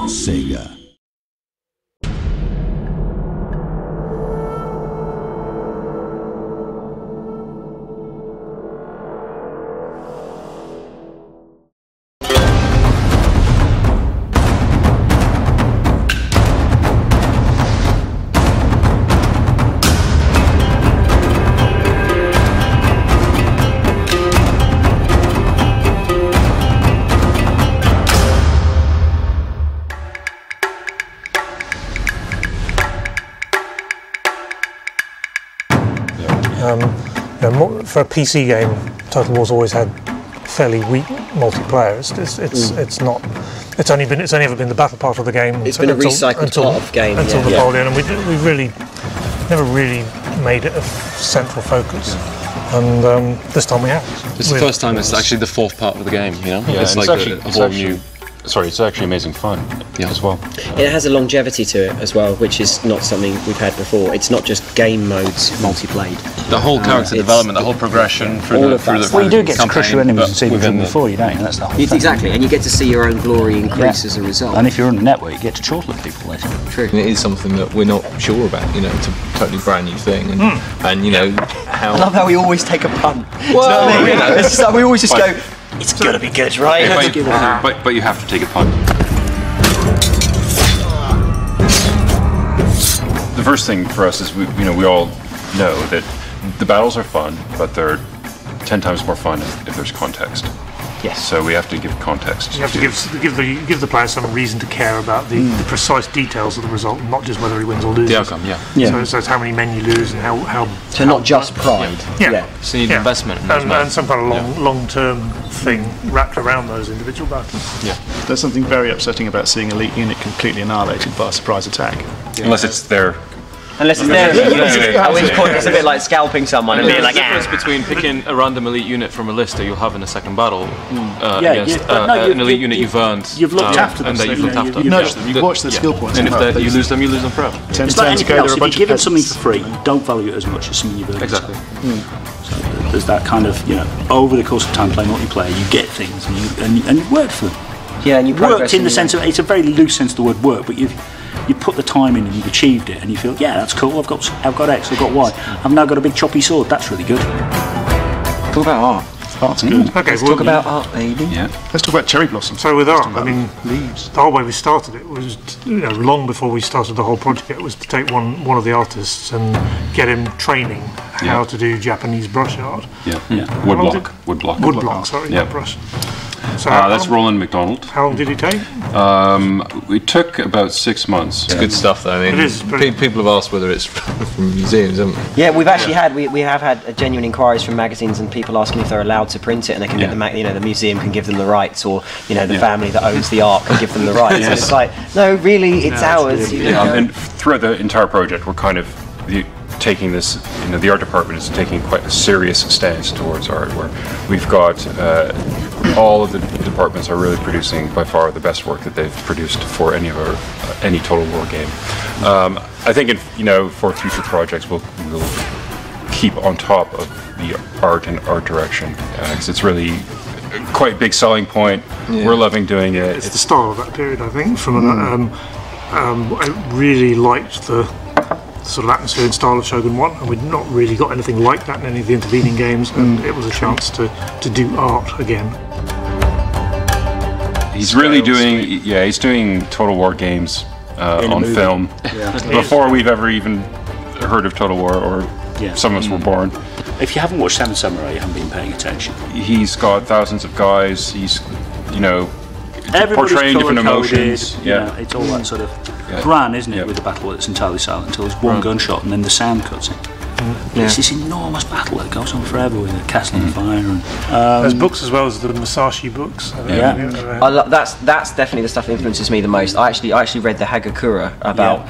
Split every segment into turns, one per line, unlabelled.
Sega.
For a PC game, Total War's always had fairly weak multiplayer. It's only ever been the battle part of the game.
It's been a recycled part of the game
until Napoleon, and we really never really made it a central focus. And this time we have.
It's the first time it's actually the fourth part of the game. You know,
yeah,
it's like a whole new.
Sorry, it's actually amazing fun as well.
It has a longevity to it as well, which is not something we've had before. It's not just game modes multiplayed.
The whole character development, the whole progression through the
well, you do get to crush your enemies and see them from before, you don't. That's the whole thing.
Exactly, and you get to see your own glory increase as a result.
And if you're on the network, you get to chortle at people later.
True.
And it is something that we're not sure about. You know, it's a totally brand new thing, and you know how.
I love how we always take a punt.
Well, you know what I mean?
It's just like we always just go. It's gonna be good, right?
Yeah, but you have to take a punt. The first thing for us is we all know that the battles are fun, but they're 10 times more fun if there's context.
Yes.
So we have to give context.
You have to give the player some reason to care about the precise details of the result, not just whether he wins or loses.
The outcome, yeah.
So it's how many men you lose and how.
So not just pride.
Yeah.
So you need investment
and some kind of long-term thing wrapped around those individual battles.
Yeah.
There's something very upsetting about seeing elite unit completely annihilated by a surprise attack.
Unless it's their.
Unless it's there, at which point it's a bit like scalping someone and being like,
There's a difference between picking a random elite unit from a list that you'll have in a second battle against an elite unit you've earned.
You've looked after them,
and that you've looked after.
You've watched their skill points.
And if you lose them forever.
It's like anything else. If you give them something for free, you don't value it as much as something you've earned.
Exactly.
So there's that kind of, over the course of time playing multiplayer, you get things and you work for them.
Yeah, and you
worked in the sense of, it's a very loose sense of the word work, but you put the time in and you've achieved it, and you feel, yeah, that's cool. I've got X, I've got Y. I've now got a big choppy sword. That's really good.
Talk about art.
Art's good.
Okay,
let's talk about art, baby.
Yeah.
Let's talk about cherry blossom.
So with art, I mean,
leaves.
The whole way we started it was, long before we started the whole project, it was to take one of the artists and get him training how to do Japanese brush art.
Yeah. Woodblock.
Woodblock. Sorry, not brush. So
that's Roland McDonald.
How long did it take?
It took about 6 months.
It's good stuff, though. I mean,
it is
people have asked whether it's from museums, haven't they?
Yeah, we've actually we have had genuine inquiries from magazines and people asking if they're allowed to print it, and they can get the museum can give them the rights, or the family that owns the art can give them the rights. And it's like, no, really, it's ours.
And throughout the entire project, we're kind of taking this, the art department is taking quite a serious stance towards art, where we've got all of the departments are really producing by far the best work that they've produced for any Total War game. I think for future projects we'll keep on top of the art and art direction, because it's really quite a big selling point. We're loving doing it.
It's the start of that period, I think. I really liked the sort of atmosphere and style of Shogun 1, and we'd not really got anything like that in any of the intervening games, and it was a chance to do art again.
He's really doing Total War games on film before we've ever even heard of Total War, or some of us were born.
If you haven't watched Seven Samurai, you haven't been paying attention.
He's got thousands of guys. He's portraying different emotions.
It's all that sort of Bran, isn't it, with the battle that's entirely silent until there's one gunshot and then the sound cuts in. It's this enormous battle that goes on forever with the castle on fire. And,
there's books as well as the Musashi books.
That's definitely the stuff that influences me the most. I actually read the Hagakure about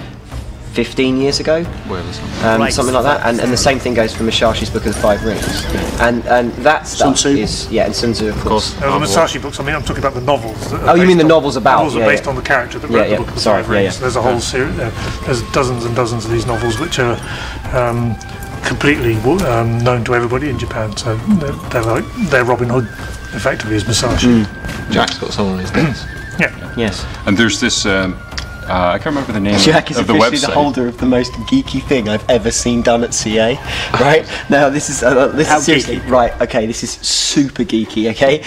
15 years ago, something like that, and the same thing goes for Musashi's Book of the Five Rings, and that stuff is and Sun Tzu, of course.
The Musashi books. I mean, I'm talking about the novels.
You mean the novels about?
Novels are based on the character that wrote the Book of the Five Rings. There's a whole series. There's dozens and dozens of these novels which are completely known to everybody in Japan. So they're Robin Hood, effectively, as Musashi.
Jack's got some on his desk.
Yeah.
Yes.
And there's this. I can't remember the name
Jack is
of the
officially
website.
the holder of the most geeky thing I've ever seen done at CA. Right now, this is seriously
geeky?
right. Okay, this is super geeky. Okay,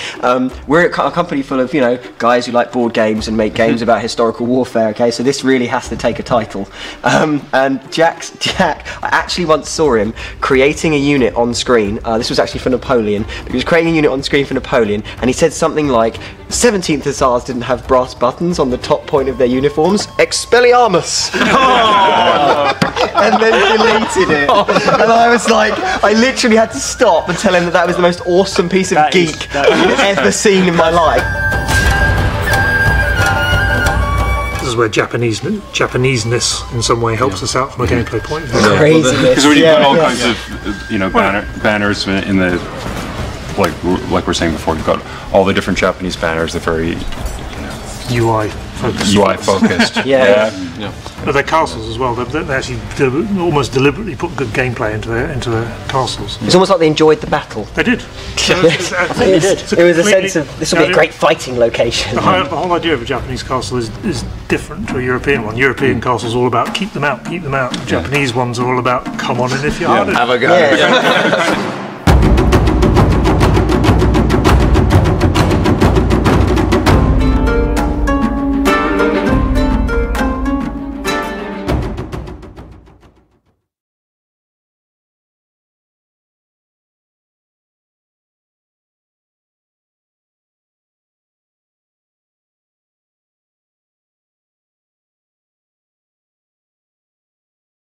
we're a company full of guys who like board games and make games about historical warfare. Okay, so this really has to take a title. And Jack, I actually once saw him creating a unit on screen. This was actually for Napoleon. He was creating a unit on screen for Napoleon, and he said something like, "17th Hussars didn't have brass buttons on the top point of their uniforms. Expelliarmus!" And then deleted it. And I was like, I literally had to stop and tell him that was the most awesome piece of geek I've ever seen in my life.
This is where Japaneseness in some way helps us out from a gameplay point of view.
Craziness.
Because when you've got all kinds of banners in the like we're saying before, you've got all the different Japanese banners. They're very
UI focused.
Yeah.
But their castles as well. They actually almost deliberately put good gameplay into their castles.
It's almost like they enjoyed the battle.
They did.
It was a sense of this will be a great fighting location.
The whole idea of a Japanese castle is different to a European one. European castles are all about keep them out. Japanese ones are all about come on in if you're hard.
Have a go.
Yeah.